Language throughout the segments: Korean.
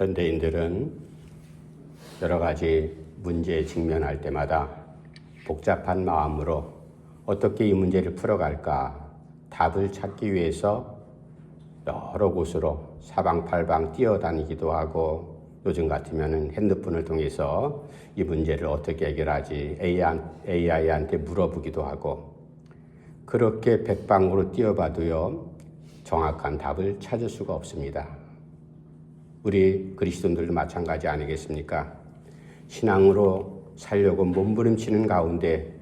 현대인들은 여러 가지 문제에 직면할 때마다 복잡한 마음으로 어떻게 이 문제를 풀어갈까 답을 찾기 위해서 여러 곳으로 사방팔방 뛰어다니기도 하고, 요즘 같으면 핸드폰을 통해서 이 문제를 어떻게 해결하지 AI한테 물어보기도 하고, 그렇게 백방으로 뛰어봐도요 정확한 답을 찾을 수가 없습니다. 우리 그리스도인들도 마찬가지 아니겠습니까? 신앙으로 살려고 몸부림치는 가운데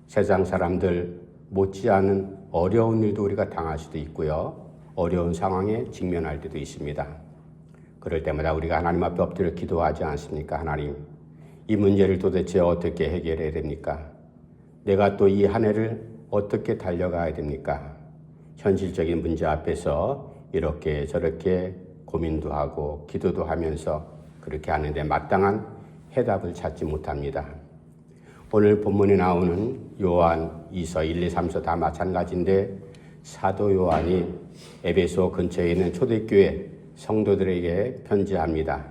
세상 사람들 못지않은 어려운 일도 우리가 당할 수도 있고요, 어려운 상황에 직면할 때도 있습니다. 그럴 때마다 우리가 하나님 앞에 엎드려 기도하지 않습니까? 하나님, 이 문제를 도대체 어떻게 해결해야 됩니까? 내가 또 이 한 해를 어떻게 달려가야 됩니까? 현실적인 문제 앞에서 이렇게 저렇게 고민도 하고 기도도 하면서 그렇게 하는데 마땅한 해답을 찾지 못합니다. 오늘 본문에 나오는 요한 2서 1, 2, 3서 다 마찬가지인데, 사도 요한이 에베소 근처에 있는 초대교회 성도들에게 편지합니다.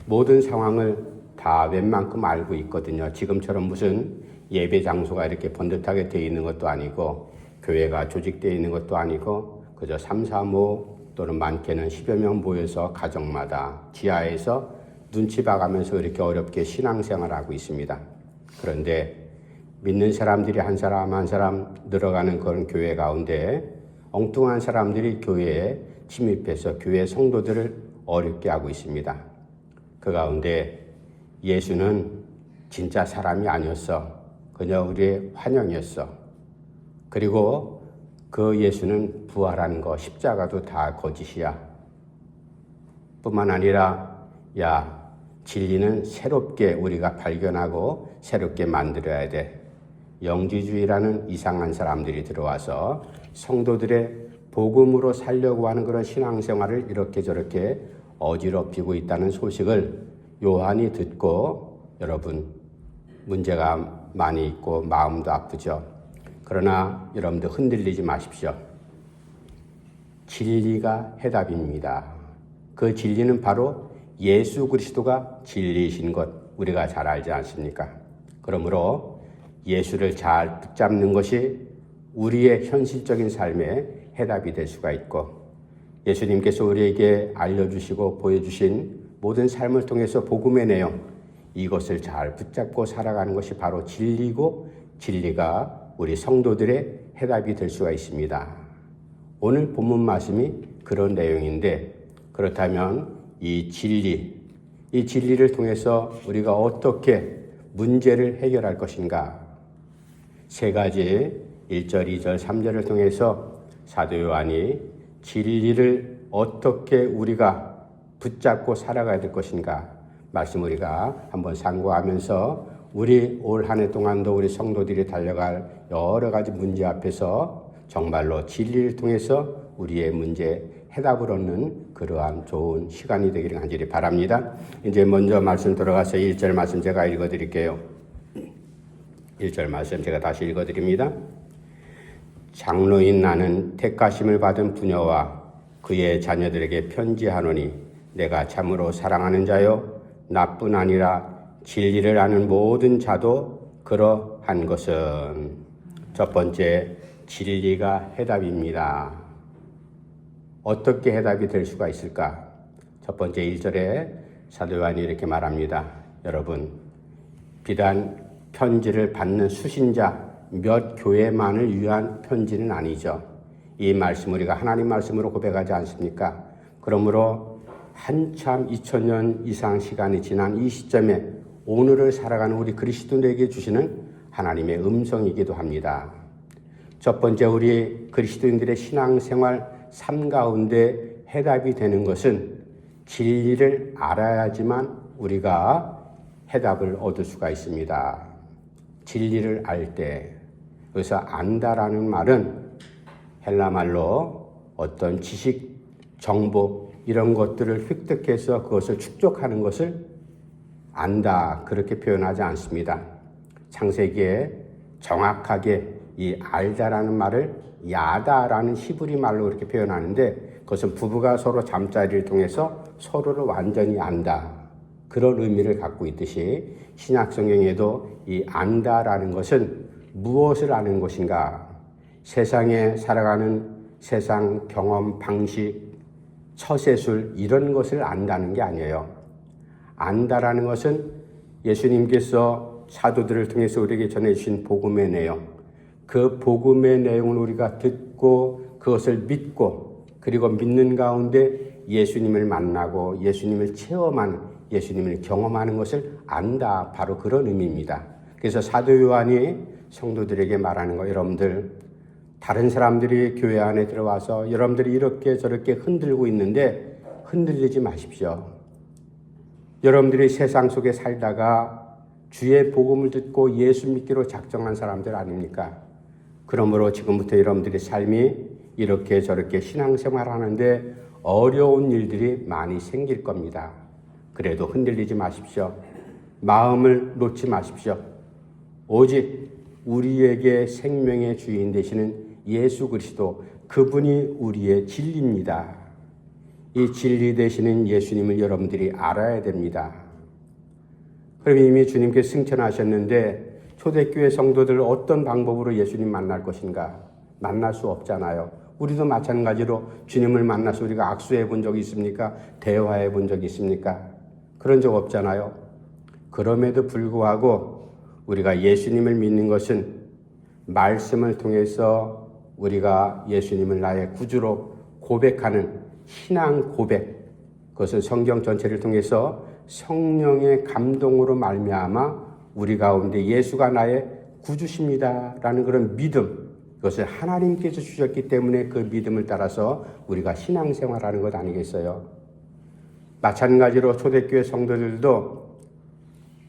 모든 상황을 다 웬만큼 알고 있거든요. 지금처럼 무슨 예배 장소가 이렇게 번듯하게 되어 있는 것도 아니고, 교회가 조직되어 있는 것도 아니고, 그저 3, 4, 5 또는 많게는 10여 명 모여서 가정마다 지하에서 눈치 봐가면서 이렇게 어렵게 신앙생활을 하고 있습니다. 그런데 믿는 사람들이 한 사람 한 사람 늘어가는 그런 교회 가운데 엉뚱한 사람들이 교회에 침입해서 교회 성도들을 어렵게 하고 있습니다. 그 가운데 예수는 진짜 사람이 아니었어. 그저 우리의 환영이었어. 그리고 그 예수는 부활하는 거, 십자가도 다 거짓이야. 뿐만 아니라 진리는 새롭게 우리가 발견하고 새롭게 만들어야 돼. 영지주의라는 이상한 사람들이 들어와서 성도들의 복음으로 살려고 하는 그런 신앙생활을 이렇게 저렇게 어지럽히고 있다는 소식을 요한이 듣고, 여러분 문제가 많이 있고 마음도 아프죠. 그러나 여러분들 흔들리지 마십시오. 진리가 해답입니다. 그 진리는 바로 예수 그리스도가 진리이신 것 우리가 잘 알지 않습니까? 그러므로 예수를 잘 붙잡는 것이 우리의 현실적인 삶의 해답이 될 수가 있고, 예수님께서 우리에게 알려주시고 보여주신 모든 삶을 통해서 복음의 내용, 이것을 잘 붙잡고 살아가는 것이 바로 진리고, 진리가 우리 성도들의 해답이 될 수가 있습니다. 오늘 본문 말씀이 그런 내용인데, 그렇다면 이 진리를 통해서 우리가 어떻게 문제를 해결할 것인가? 세 가지 1절, 2절, 3절을 통해서 사도 요한이 진리를 어떻게 우리가 붙잡고 살아가야 될 것인가 말씀 우리가 한번 상고하면서 우리 올 한 해 동안도 우리 성도들이 달려갈 여러 가지 문제 앞에서 정말로 진리를 통해서 우리의 문제 해답을 얻는 그러한 좋은 시간이 되기를 간절히 바랍니다. 이제 먼저 말씀 들어가서 1절 말씀 제가 읽어드릴게요. 1절 말씀 제가 다시 읽어드립니다. 장로인 나는 택하심을 받은 부녀와 그의 자녀들에게 편지하노니, 내가 참으로 사랑하는 자요 나뿐 아니라 진리를 아는 모든 자도 그러한 것은, 첫 번째, 진리가 해답입니다. 어떻게 해답이 될 수가 있을까? 첫 번째 1절에 사도 요한이 이렇게 말합니다. 여러분, 비단 편지를 받는 수신자 몇 교회만을 위한 편지는 아니죠. 이 말씀 우리가 하나님 말씀으로 고백하지 않습니까? 그러므로 한참 2000년 이상 시간이 지난 이 시점에 오늘을 살아가는 우리 그리스도인에게 주시는 하나님의 음성이기도 합니다. 첫 번째, 우리 그리스도인들의 신앙생활 삶 가운데 해답이 되는 것은 진리를 알아야지만 우리가 해답을 얻을 수가 있습니다. 진리를 알 때, 여기서 안다라는 말은 헬라말로 어떤 지식, 정보 이런 것들을 획득해서 그것을 축적하는 것을 안다 그렇게 표현하지 않습니다. 창세기에 정확하게 이 알다라는 말을 야다라는 히브리 말로 그렇게 표현하는데, 그것은 부부가 서로 잠자리를 통해서 서로를 완전히 안다. 그런 의미를 갖고 있듯이 신약 성경에도 이 안다라는 것은 무엇을 아는 것인가? 세상에 살아가는 세상 경험, 방식, 처세술 이런 것을 안다는 게 아니에요. 안다라는 것은 예수님께서 사도들을 통해서 우리에게 전해주신 복음의 내용, 그 복음의 내용을 우리가 듣고 그것을 믿고 그리고 믿는 가운데 예수님을 만나고 예수님을 체험하는, 예수님을 경험하는 것을 안다. 바로 그런 의미입니다. 그래서 사도 요한이 성도들에게 말하는 거, 여러분들 다른 사람들이 교회 안에 들어와서 여러분들이 이렇게 저렇게 흔들고 있는데 흔들리지 마십시오. 여러분들이 세상 속에 살다가 주의 복음을 듣고 예수 믿기로 작정한 사람들 아닙니까? 그러므로 지금부터 여러분들의 삶이 이렇게 저렇게 신앙생활 하는데 어려운 일들이 많이 생길 겁니다. 그래도 흔들리지 마십시오. 마음을 놓지 마십시오. 오직 우리에게 생명의 주인 되시는 예수 그리스도, 그분이 우리의 진리입니다. 이 진리 되시는 예수님을 여러분들이 알아야 됩니다. 그럼 이미 주님께서 승천하셨는데 초대교회 성도들 어떤 방법으로 예수님 만날 것인가? 만날 수 없잖아요. 우리도 마찬가지로 주님을 만나서 우리가 악수해 본 적이 있습니까? 대화해 본 적이 있습니까? 그런 적 없잖아요. 그럼에도 불구하고 우리가 예수님을 믿는 것은 말씀을 통해서 우리가 예수님을 나의 구주로 고백하는 신앙 고백, 그것은 성경 전체를 통해서 성령의 감동으로 말미암아 우리 가운데 예수가 나의 구주십니다 라는 그런 믿음, 그것을 하나님께서 주셨기 때문에 그 믿음을 따라서 우리가 신앙생활하는 것 아니겠어요? 마찬가지로 초대교회 성도들도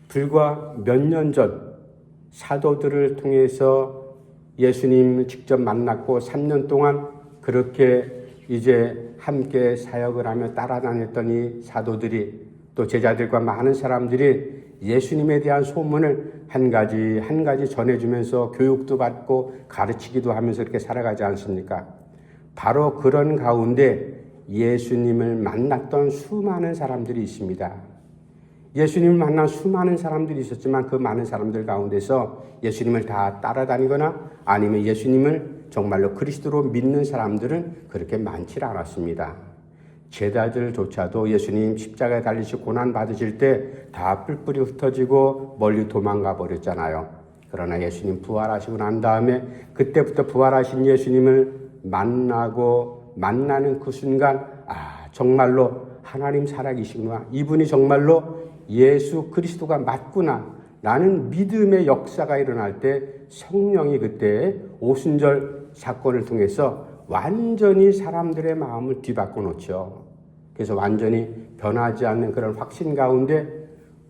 불과 몇 년 전 사도들을 통해서 예수님을 직접 만났고 3년 동안 그렇게 이제 함께 사역을 하며 따라다녔던 이 사도들이, 또 제자들과 많은 사람들이 예수님에 대한 소문을 한 가지 전해주면서 교육도 받고 가르치기도 하면서 이렇게 살아가지 않습니까? 바로 그런 가운데 예수님을 만났던 수많은 사람들이 있습니다. 예수님을 만난 수많은 사람들이 있었지만 그 많은 사람들 가운데서 예수님을 다 따라다니거나 아니면 예수님을 정말로 그리스도로 믿는 사람들은 그렇게 많지 않았습니다. 제자들조차도 예수님 십자가에 달리시고 고난 받으실 때 다 뿔뿔이 흩어지고 멀리 도망가 버렸잖아요. 그러나 예수님 부활하시고 난 다음에 그때부터 부활하신 예수님을 만나는 그 순간, 정말로 하나님 살아계시구나, 이분이 정말로 예수 그리스도가 맞구나 라는 믿음의 역사가 일어날 때 성령이 그때 오순절 사건을 통해서 완전히 사람들의 마음을 뒤바꿔 놓죠. 그래서 완전히 변하지 않는 그런 확신 가운데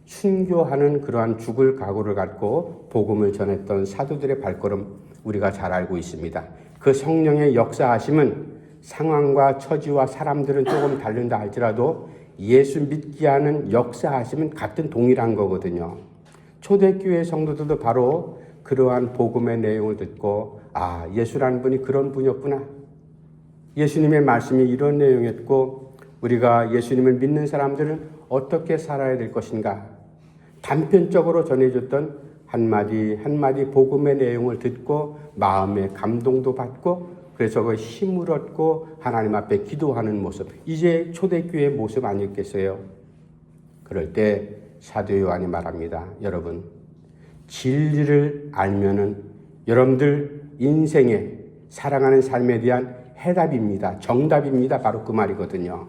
순교하는 그러한 죽을 각오를 갖고 복음을 전했던 사도들의 발걸음 우리가 잘 알고 있습니다. 그 성령의 역사하심은 상황과 처지와 사람들은 조금 다른다 할지라도 예수 믿게 하는 역사하심은 같은 동일한 거거든요. 초대교회 성도들도 바로 그러한 복음의 내용을 듣고 예수라는 분이 그런 분이었구나. 예수님의 말씀이 이런 내용이었고 우리가 예수님을 믿는 사람들은 어떻게 살아야 될 것인가. 단편적으로 전해줬던 한마디 한마디 복음의 내용을 듣고 마음의 감동도 받고 그래서 그 힘을 얻고 하나님 앞에 기도하는 모습, 이제 초대교회의 모습 아니었겠어요? 그럴 때 사도 요한이 말합니다. 여러분, 진리를 알면은 여러분들 인생에 살아가는 삶에 대한 해답입니다. 정답입니다. 바로 그 말이거든요.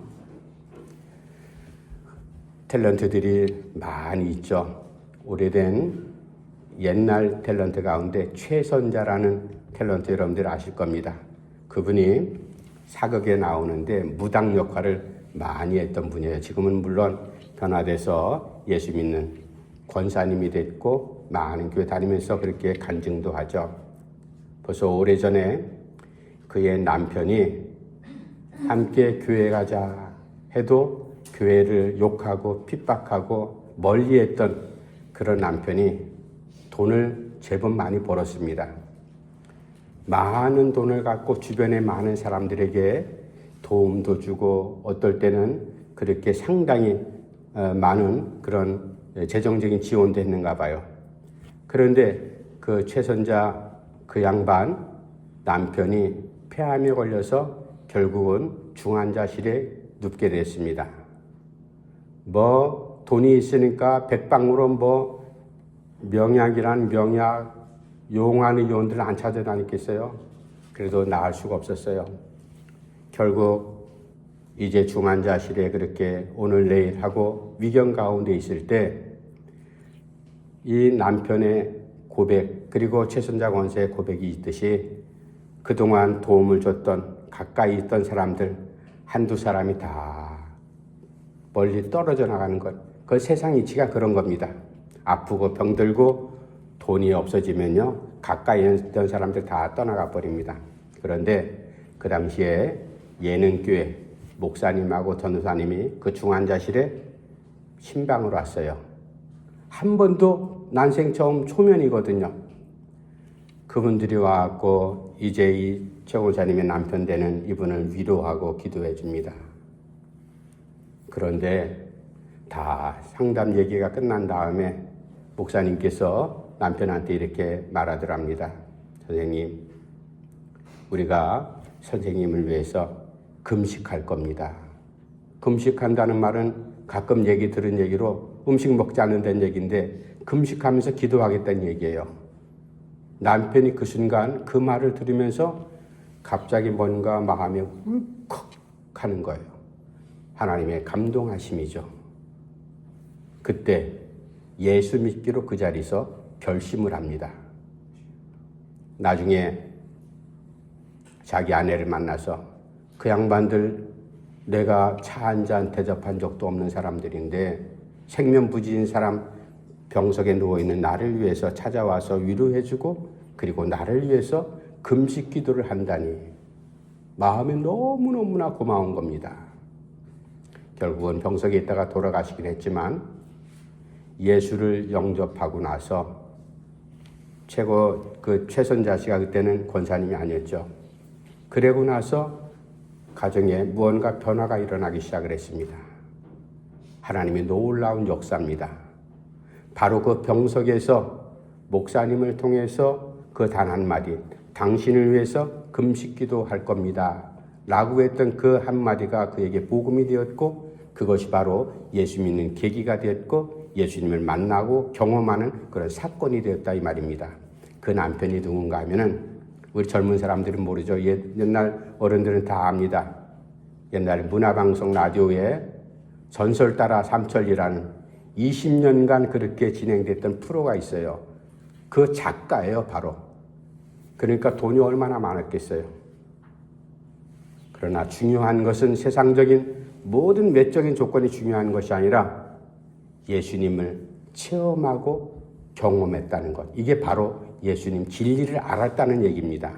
탤런트들이 많이 있죠. 오래된 옛날 탤런트 가운데 최선자라는 탤런트 여러분들 아실 겁니다. 그분이 사극에 나오는데 무당 역할을 많이 했던 분이에요. 지금은 물론 변화돼서 예수 믿는 권사님이 됐고 많은 교회 다니면서 그렇게 간증도 하죠. 벌써 오래전에 그의 남편이 함께 교회 가자 해도 교회를 욕하고 핍박하고 멀리했던 그런 남편이 돈을 제법 많이 벌었습니다. 많은 돈을 갖고 주변의 많은 사람들에게 도움도 주고 어떨 때는 그렇게 상당히 많은 그런 재정적인 지원도 했는가 봐요. 그런데 그 최선자 그 양반 남편이 폐암에 걸려서 결국은 중환자실에 눕게 됐습니다. 뭐 돈이 있으니까 백방으로 뭐 명약이란 명약, 용하는 요원들을 안 찾아다녔겠어요. 그래도 나을 수가 없었어요. 결국 이제 중환자실에 그렇게 오늘 내일 하고 위경 가운데 있을 때 이 남편의 고백 그리고 최선자 권사의 고백이 있듯이 그동안 도움을 줬던 가까이 있던 사람들 한두 사람이 다 멀리 떨어져 나가는 것. 그 세상 이치가 그런 겁니다. 아프고 병들고 돈이 없어지면요 가까이 있던 사람들 다 떠나가 버립니다. 그런데 그 당시에 예능교회 목사님하고 전도사님이 그 중환자실에 신방으로 왔어요. 한 번도 난생 처음 초면이거든요. 그분들이 와갖고 이제 이 최 권사님의 남편 되는 이분을 위로하고 기도해 줍니다. 그런데 다 상담 얘기가 끝난 다음에 목사님께서 남편한테 이렇게 말하더랍니다. 선생님, 우리가 선생님을 위해서 금식할 겁니다. 금식한다는 말은 가끔 들은 얘기로 음식 먹지 않는다는 얘기인데 금식하면서 기도하겠다는 얘기예요. 남편이 그 순간 그 말을 들으면서 갑자기 뭔가 마음에 울컥 하는 거예요. 하나님의 감동하심이죠. 그때 예수 믿기로 그 자리에서 결심을 합니다. 나중에 자기 아내를 만나서 그 양반들 내가 차 한 잔 대접한 적도 없는 사람들인데 생면부지인 사람 병석에 누워있는 나를 위해서 찾아와서 위로해주고 그리고 나를 위해서 금식 기도를 한다니 마음이 너무너무나 고마운 겁니다. 결국은 병석에 있다가 돌아가시긴 했지만 예수를 영접하고 나서 최선자 씨가 그때는 권사님이 아니었죠. 그러고 나서 가정에 무언가 변화가 일어나기 시작을 했습니다. 하나님의 놀라운 역사입니다. 바로 그 병석에서 목사님을 통해서 그 단 한마디, 당신을 위해서 금식기도 할 겁니다 라고 했던 그 한마디가 그에게 복음이 되었고 그것이 바로 예수 믿는 계기가 되었고 예수님을 만나고 경험하는 그런 사건이 되었다 이 말입니다. 그 남편이 누군가 하면은 우리 젊은 사람들은 모르죠. 옛날 어른들은 다 압니다. 옛날 문화방송 라디오에 전설 따라 삼천리라는 20년간 그렇게 진행됐던 프로가 있어요. 그 작가예요, 바로. 그러니까 돈이 얼마나 많았겠어요. 그러나 중요한 것은 세상적인 모든 외적인 조건이 중요한 것이 아니라 예수님을 체험하고 경험했다는 것. 이게 바로 예수님 진리를 알았다는 얘기입니다.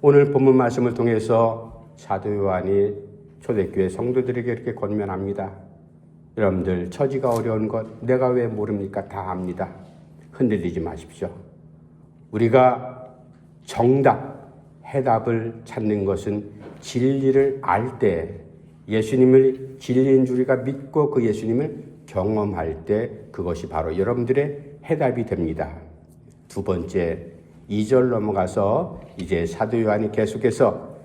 오늘 본문 말씀을 통해서 사도 요한이 초대교회 성도들에게 이렇게 권면합니다. 여러분들 처지가 어려운 것 내가 왜 모릅니까? 다 압니다. 흔들리지 마십시오. 우리가 정답, 해답을 찾는 것은 진리를 알 때 예수님을 진리인 줄 우리가 믿고 그 예수님을 경험할 때 그것이 바로 여러분들의 해답이 됩니다. 두 번째, 2절 넘어가서 이제 사도 요한이 계속해서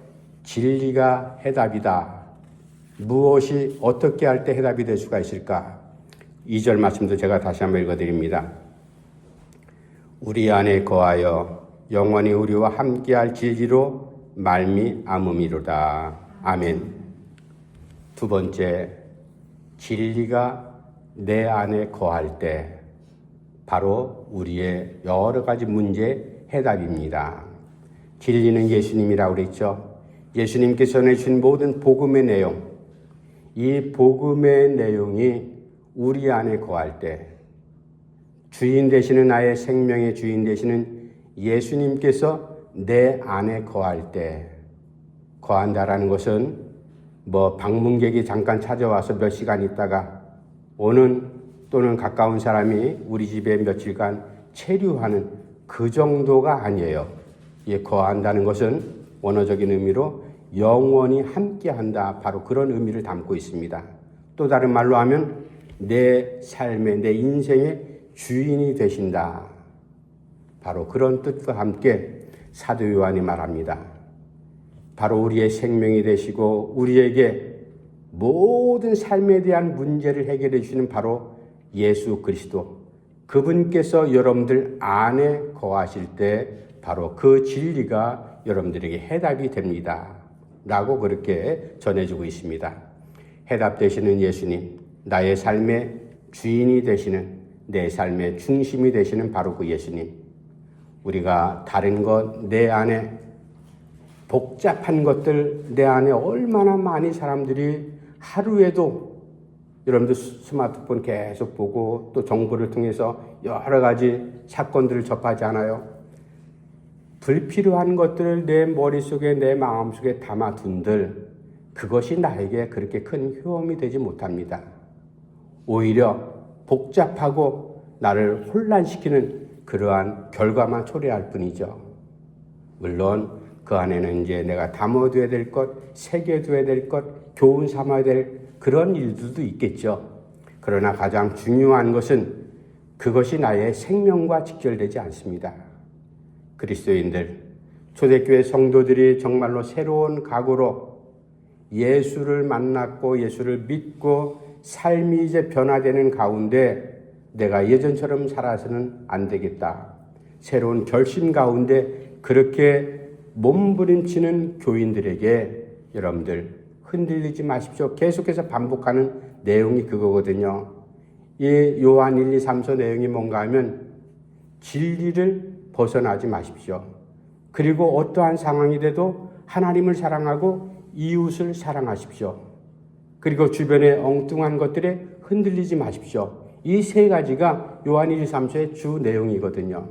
진리가 해답이다. 무엇이 어떻게 할 때 해답이 될 수가 있을까? 2절 말씀도 제가 다시 한번 읽어드립니다. 우리 안에 거하여 영원히 우리와 함께할 진리로 말미암음이로다. 아멘. 두 번째, 진리가 내 안에 거할 때 바로 우리의 여러 가지 문제 해답입니다. 진리는 예수님이라고 그랬죠. 예수님께서 내주신 모든 복음의 내용, 이 복음의 내용이 우리 안에 거할 때 주인 되시는 나의 생명의 주인 되시는 예수님께서 내 안에 거할 때, 거한다라는 것은 뭐 방문객이 잠깐 찾아와서 몇 시간 있다가 오는 또는 가까운 사람이 우리 집에 며칠간 체류하는 그 정도가 아니에요. 이 거한다는 것은 원어적인 의미로 영원히 함께한다. 바로 그런 의미를 담고 있습니다. 또 다른 말로 하면 내 삶의, 내 인생의 주인이 되신다. 바로 그런 뜻과 함께 사도 요한이 말합니다. 바로 우리의 생명이 되시고 우리에게 모든 삶에 대한 문제를 해결해 주시는 바로 예수 그리스도, 그분께서 여러분들 안에 거하실 때 바로 그 진리가 여러분들에게 해답이 됩니다. 라고 그렇게 전해주고 있습니다. 해답 되시는 예수님, 나의 삶의 주인이 되시는, 내 삶의 중심이 되시는 바로 그 예수님. 우리가 다른 것, 내 안에 복잡한 것들, 내 안에 얼마나 많이 사람들이 하루에도 여러분들 스마트폰 계속 보고 또 정보를 통해서 여러 가지 사건들을 접하지 않아요? 불필요한 것들을 내 머릿속에, 내 마음속에 담아둔들, 그것이 나에게 그렇게 큰 효험이 되지 못합니다. 오히려 복잡하고 나를 혼란시키는 그러한 결과만 초래할 뿐이죠. 물론 그 안에는 이제 내가 담아둬야 될 것, 새겨둬야 될 것, 교훈 삼아야 될 그런 일들도 있겠죠. 그러나 가장 중요한 것은 그것이 나의 생명과 직결되지 않습니다. 그리스도인들, 초대교회 성도들이 정말로 새로운 각오로 예수를 만났고 예수를 믿고 삶이 이제 변화되는 가운데 내가 예전처럼 살아서는 안 되겠다. 새로운 결심 가운데 그렇게 몸부림치는 교인들에게 여러분들 흔들리지 마십시오. 계속해서 반복하는 내용이 그거거든요. 이 요한 1, 2, 3서 내용이 뭔가 하면 진리를 벗어나지 마십시오. 그리고 어떠한 상황이 돼도 하나님을 사랑하고 이웃을 사랑하십시오. 그리고 주변의 엉뚱한 것들에 흔들리지 마십시오. 이 세 가지가 요한 1, 2, 3서의 주 내용이거든요.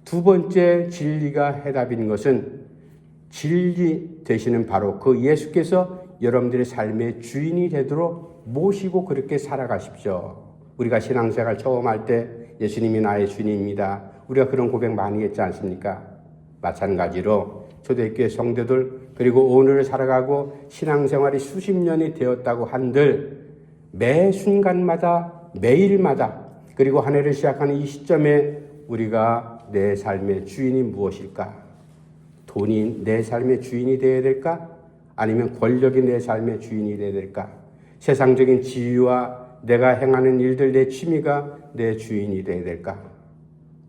두 번째 진리가 해답인 것은 진리 되시는 바로 그 예수께서 여러분들의 삶의 주인이 되도록 모시고 그렇게 살아가십시오. 우리가 신앙생활 처음 할 때 예수님이 나의 주인입니다. 우리가 그런 고백 많이 했지 않습니까? 마찬가지로 초대교회 성도들 그리고 오늘을 살아가고 신앙생활이 수십 년이 되었다고 한들 매 순간마다 매일마다 그리고 한 해를 시작하는 이 시점에 우리가 내 삶의 주인이 무엇일까? 돈이 내 삶의 주인이 되어야 될까? 아니면 권력이 내 삶의 주인이 되어야 될까? 세상적인 지위와 내가 행하는 일들, 내 취미가 내 주인이 되어야 될까?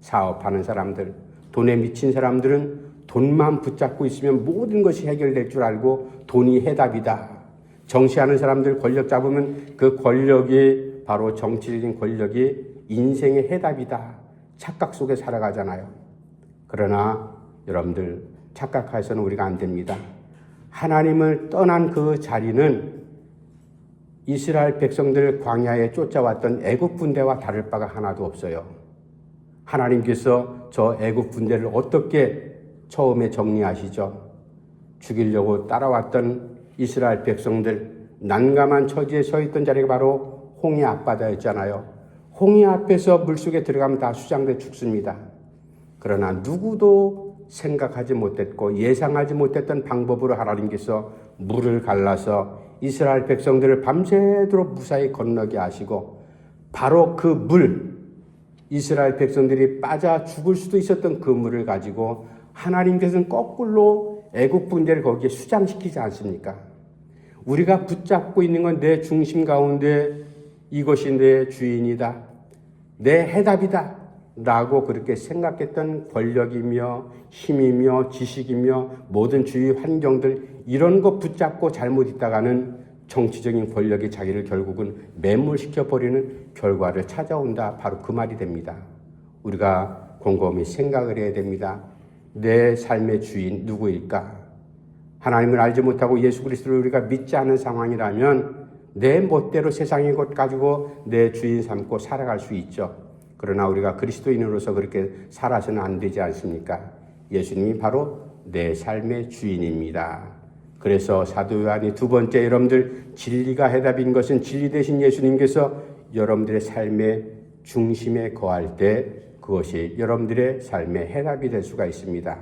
사업하는 사람들, 돈에 미친 사람들은 돈만 붙잡고 있으면 모든 것이 해결될 줄 알고 돈이 해답이다. 정치하는 사람들 권력 잡으면 그 권력이 바로 정치적인 권력이 인생의 해답이다. 착각 속에 살아가잖아요. 그러나 여러분들 착각해서는 우리가 안 됩니다. 하나님을 떠난 그 자리는 이스라엘 백성들 광야에 쫓아왔던 애국 군대와 다를 바가 하나도 없어요. 하나님께서 저 애국 군대를 어떻게 처음에 정리하시죠? 죽이려고 따라왔던 이스라엘 백성들 난감한 처지에 서 있던 자리가 바로 홍해 앞바다였잖아요. 홍해 앞에서 물속에 들어가면 다 수장돼 죽습니다. 그러나 누구도 생각하지 못했고 예상하지 못했던 방법으로 하나님께서 물을 갈라서 이스라엘 백성들을 밤새도록 무사히 건너게 하시고 바로 그 물, 이스라엘 백성들이 빠져 죽을 수도 있었던 그 물을 가지고 하나님께서는 거꾸로 애국 군대를 거기에 수장시키지 않습니까? 우리가 붙잡고 있는 건 내 중심 가운데 이것이 내 주인이다. 내 해답이다. 라고 그렇게 생각했던 권력이며 힘이며 지식이며 모든 주위 환경들 이런 거 붙잡고 잘못 있다가는 정치적인 권력이 자기를 결국은 매몰시켜버리는 결과를 찾아온다. 바로 그 말이 됩니다. 우리가 곰곰이 생각을 해야 됩니다. 내 삶의 주인 누구일까? 하나님을 알지 못하고 예수 그리스도를 우리가 믿지 않는 상황이라면 내 멋대로 세상의 것 가지고 내 주인 삼고 살아갈 수 있죠. 그러나 우리가 그리스도인으로서 그렇게 살아서는 안 되지 않습니까? 예수님이 바로 내 삶의 주인입니다. 그래서 사도 요한이 두 번째 여러분들 진리가 해답인 것은 진리 되신 예수님께서 여러분들의 삶의 중심에 거할 때 그것이 여러분들의 삶의 해답이 될 수가 있습니다.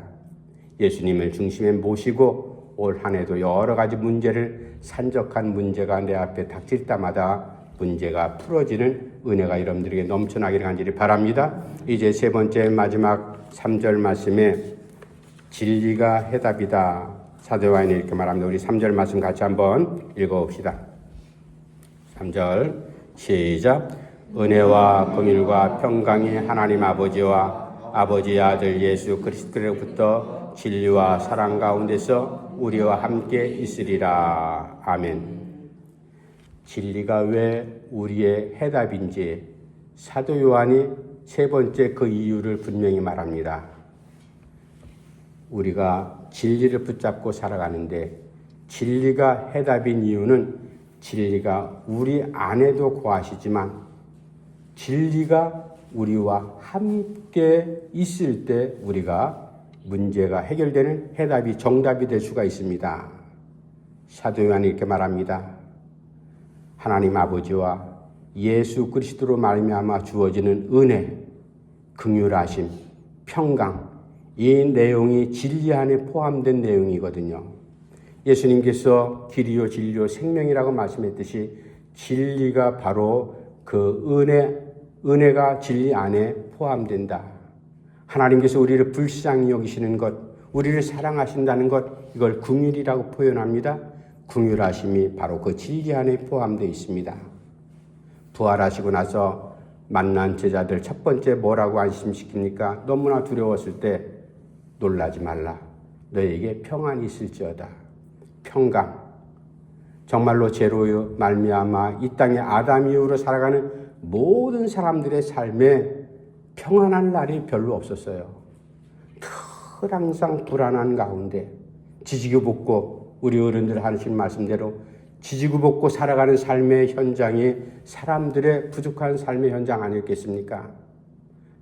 예수님을 중심에 모시고 올 한 해도 여러 가지 문제를 산적한 문제가 내 앞에 닥칠 때마다 문제가 풀어지는 은혜가 여러분들에게 넘쳐나기를 간절히 바랍니다. 이제 세 번째 마지막 3절 말씀에 진리가 해답이다. 사도 요한이 이렇게 말합니다. 우리 3절 말씀 같이 한번 읽어봅시다. 3절 시작. 은혜와 긍휼과 평강이 하나님 아버지와 아버지의 아들 예수 그리스도로부터 진리와 사랑 가운데서 우리와 함께 있으리라. 아멘. 진리가 왜 우리의 해답인지 사도 요한이 세 번째 그 이유를 분명히 말합니다. 우리가 진리를 붙잡고 살아가는데 진리가 해답인 이유는 진리가 우리 안에도 거하시지만 진리가 우리와 함께 있을 때 우리가 문제가 해결되는 해답이 정답이 될 수가 있습니다. 사도 요한이 이렇게 말합니다. 하나님 아버지와 예수 그리스도로 말미암아 주어지는 은혜, 긍휼하심, 평강, 이 내용이 진리 안에 포함된 내용이거든요. 예수님께서 길이요 진리요 생명이라고 말씀했듯이 진리가 바로 그 은혜가 진리 안에 포함된다. 하나님께서 우리를 불쌍히 여기시는 것, 우리를 사랑하신다는 것, 이걸 긍휼이라고 표현합니다. 긍휼하심이 바로 그 진리 안에 포함되어 있습니다. 부활하시고 나서 만난 제자들 첫 번째 뭐라고 안심시킵니까? 너무나 두려웠을 때 놀라지 말라. 너에게 평안이 있을지어다. 평강. 정말로 죄로 말미암아 이 땅에 아담 이후로 살아가는 모든 사람들의 삶에 평안한 날이 별로 없었어요. 늘 항상 불안한 가운데 지지고 볶고 우리 어른들 하신 말씀대로 지지고 볶고 살아가는 삶의 현장이 사람들의 부족한 삶의 현장 아니었겠습니까?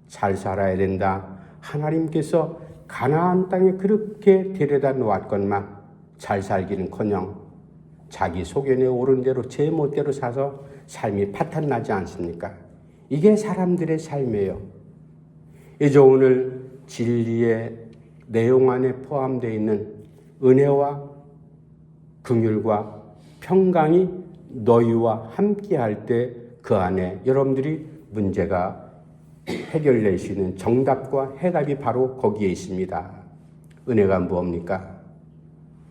잘 살아야 된다. 하나님께서 가나안 땅에 그렇게 데려다 놓았건만 잘 살기는커녕 자기 소견에 오른 대로 제 멋대로 사서 삶이 파탄나지 않습니까? 이게 사람들의 삶이에요. 이제 오늘 진리의 내용 안에 포함되어 있는 은혜와 긍휼과 평강이 너희와 함께할 때 그 안에 여러분들이 문제가 해결될 수 있는 정답과 해답이 바로 거기에 있습니다. 은혜가 무엇입니까?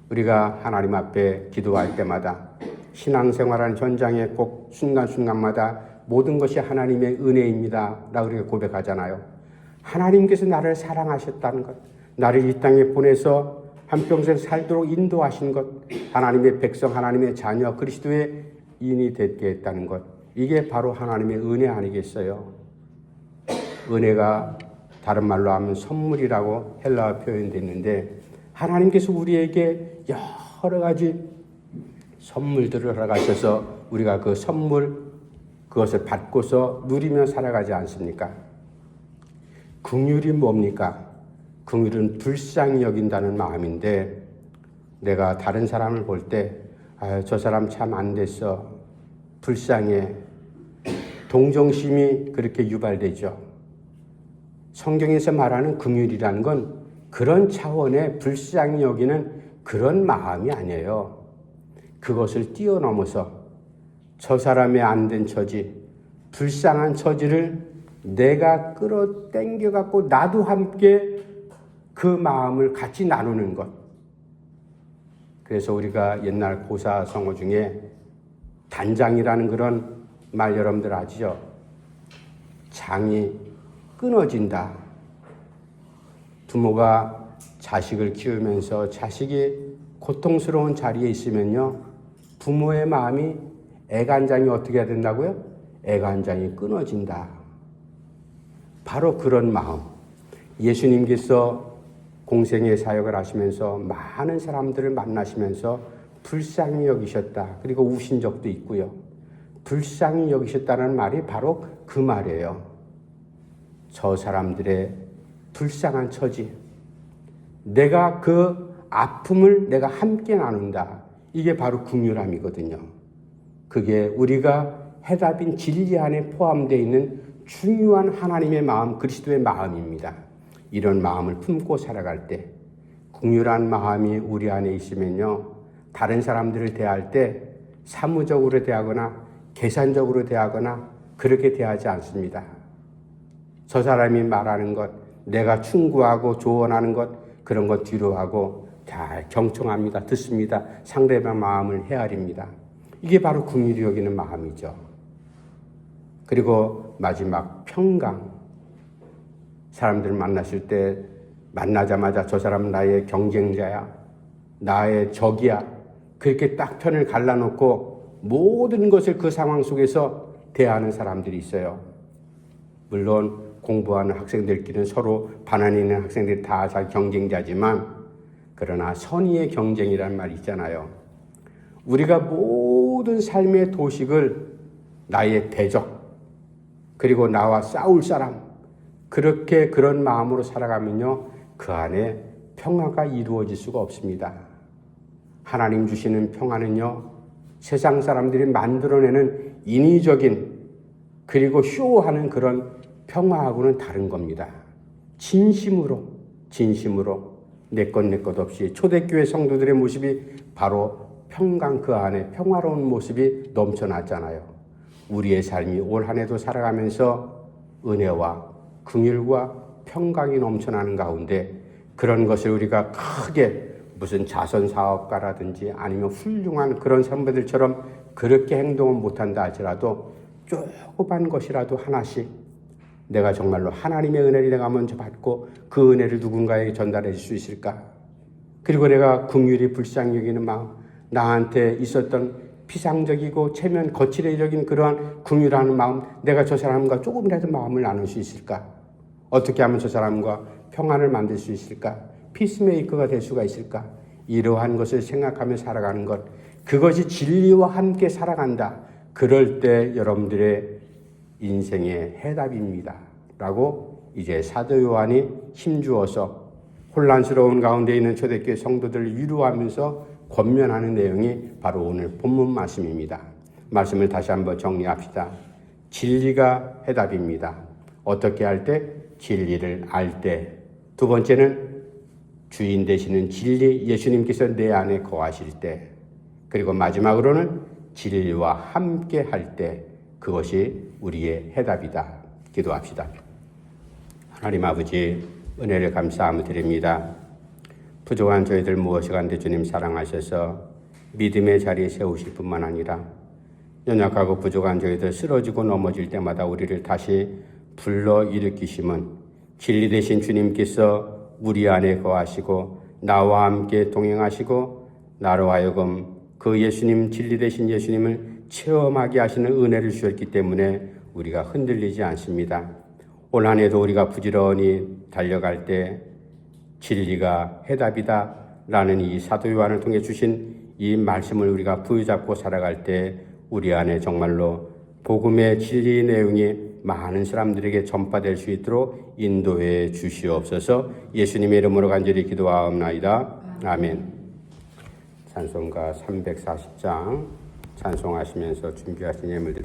우리가 하나님 앞에 기도할 때마다 신앙생활하는 현장에 꼭 순간순간마다 모든 것이 하나님의 은혜입니다 라고 우리가 고백하잖아요. 하나님께서 나를 사랑하셨다는 것, 나를 이 땅에 보내서 한평생 살도록 인도하신 것, 하나님의 백성, 하나님의 자녀, 그리스도의 인이 되게 했다는 것, 이게 바로 하나님의 은혜 아니겠어요? 은혜가 다른 말로 하면 선물이라고 헬라어 표현됐는데 하나님께서 우리에게 여러 가지 선물들을 허락하셔서 우리가 그 선물, 그것을 받고서 누리며 살아가지 않습니까? 긍휼이 뭡니까? 긍휼은 불쌍히 여긴다는 마음인데 내가 다른 사람을 볼 때 저 사람 참 안 됐어. 불쌍해. 동정심이 그렇게 유발되죠. 성경에서 말하는 긍휼이라는 건 그런 차원의 불쌍히 여기는 그런 마음이 아니에요. 그것을 뛰어넘어서 저 사람의 안 된 처지, 불쌍한 처지를 내가 끌어당겨갖고 나도 함께 그 마음을 같이 나누는 것. 그래서 우리가 옛날 고사성어 중에 단장이라는 그런 말 여러분들 아시죠? 장이 끊어진다. 부모가 자식을 키우면서 자식이 고통스러운 자리에 있으면요, 부모의 마음이 애간장이 어떻게 해야 된다고요? 애간장이 끊어진다. 바로 그런 마음. 예수님께서 공생의 사역을 하시면서 많은 사람들을 만나시면서 불쌍히 여기셨다. 그리고 우신 적도 있고요. 불쌍히 여기셨다는 말이 바로 그 말이에요. 저 사람들의 불쌍한 처지, 내가 그 아픔을 내가 함께 나눈다. 이게 바로 긍휼함이거든요. 그게 우리가 해답인 진리 안에 포함되어 있는 중요한 하나님의 마음, 그리스도의 마음입니다. 이런 마음을 품고 살아갈 때 긍휼한 마음이 우리 안에 있으면요, 다른 사람들을 대할 때 사무적으로 대하거나 계산적으로 대하거나 그렇게 대하지 않습니다. 저 사람이 말하는 것, 내가 충고하고 조언하는 것, 그런 것 뒤로 하고 잘 경청합니다. 듣습니다. 상대방 마음을 헤아립니다. 이게 바로 긍휼히 여기는 마음이죠. 그리고 마지막 평강. 사람들 만났을 때 만나자마자 저 사람은 나의 경쟁자야, 나의 적이야, 그렇게 딱 편을 갈라놓고 모든 것을 그 상황 속에서 대하는 사람들이 있어요. 물론 공부하는 학생들끼리는 서로 반환이 있는 학생들이 다 자기 경쟁자지만, 그러나 선의의 경쟁이라는 말이 있잖아요. 우리가 모든 삶의 도식을 나의 대적, 그리고 나와 싸울 사람, 그렇게 그런 마음으로 살아가면요, 그 안에 평화가 이루어질 수가 없습니다. 하나님 주시는 평화는요, 세상 사람들이 만들어내는 인위적인 그리고 쇼하는 그런 평화하고는 다른 겁니다. 진심으로 내 것 없이 초대교회 성도들의 모습이 바로 평강, 그 안에 평화로운 모습이 넘쳐났잖아요. 우리의 삶이 올 한 해도 살아가면서 은혜와 긍휼과 평강이 넘쳐나는 가운데, 그런 것을 우리가 크게 무슨 자선사업가라든지 아니면 훌륭한 그런 선배들처럼 그렇게 행동은 못한다 할지라도 조그만 것이라도 하나씩 내가 정말로 하나님의 은혜를 내가 먼저 받고 그 은혜를 누군가에게 전달해 줄 수 있을까? 그리고 내가 긍휼히 불쌍히 여기는 마음, 나한테 있었던 피상적이고 체면 거칠애적인 그러한 긍휼하는 마음, 내가 저 사람과 조금이라도 마음을 나눌 수 있을까? 어떻게 하면 저 사람과 평안을 만들 수 있을까? 피스메이커가 될 수가 있을까? 이러한 것을 생각하며 살아가는 것, 그것이 진리와 함께 살아간다. 그럴 때 여러분들의 인생의 해답입니다. 라고 이제 사도 요한이 힘주어서 혼란스러운 가운데 있는 초대교회 성도들을 위로하면서 권면하는 내용이 바로 오늘 본문 말씀입니다. 말씀을 다시 한번 정리합시다. 진리가 해답입니다. 어떻게 할 때? 진리를 알 때. 두 번째는 주인 되시는 진리, 예수님께서 내 안에 거하실 때. 그리고 마지막으로는 진리와 함께 할 때. 그것이 우리의 해답이다. 기도합시다. 하나님 아버지, 은혜를 감사하며 드립니다. 부족한 저희들 무엇이간데 주님 사랑하셔서 믿음의 자리에 세우실 뿐만 아니라 연약하고 부족한 저희들 쓰러지고 넘어질 때마다 우리를 다시 불러 일으키심은 진리 되신 주님께서 우리 안에 거하시고 나와 함께 동행하시고 나로 하여금 그 예수님, 진리 되신 예수님을 체험하게 하시는 은혜를 주셨기 때문에 우리가 흔들리지 않습니다. 올 한 해도 우리가 부지런히 달려갈 때 진리가 해답이다 라는 이 사도 요한을 통해 주신 이 말씀을 우리가 부여잡고 살아갈 때 우리 안에 정말로 복음의 진리 내용이 많은 사람들에게 전파될 수 있도록 인도해 주시옵소서. 예수님의 이름으로 간절히 기도하옵나이다. 아멘. 찬송가 340장 찬송하시면서 준비하신 예물들을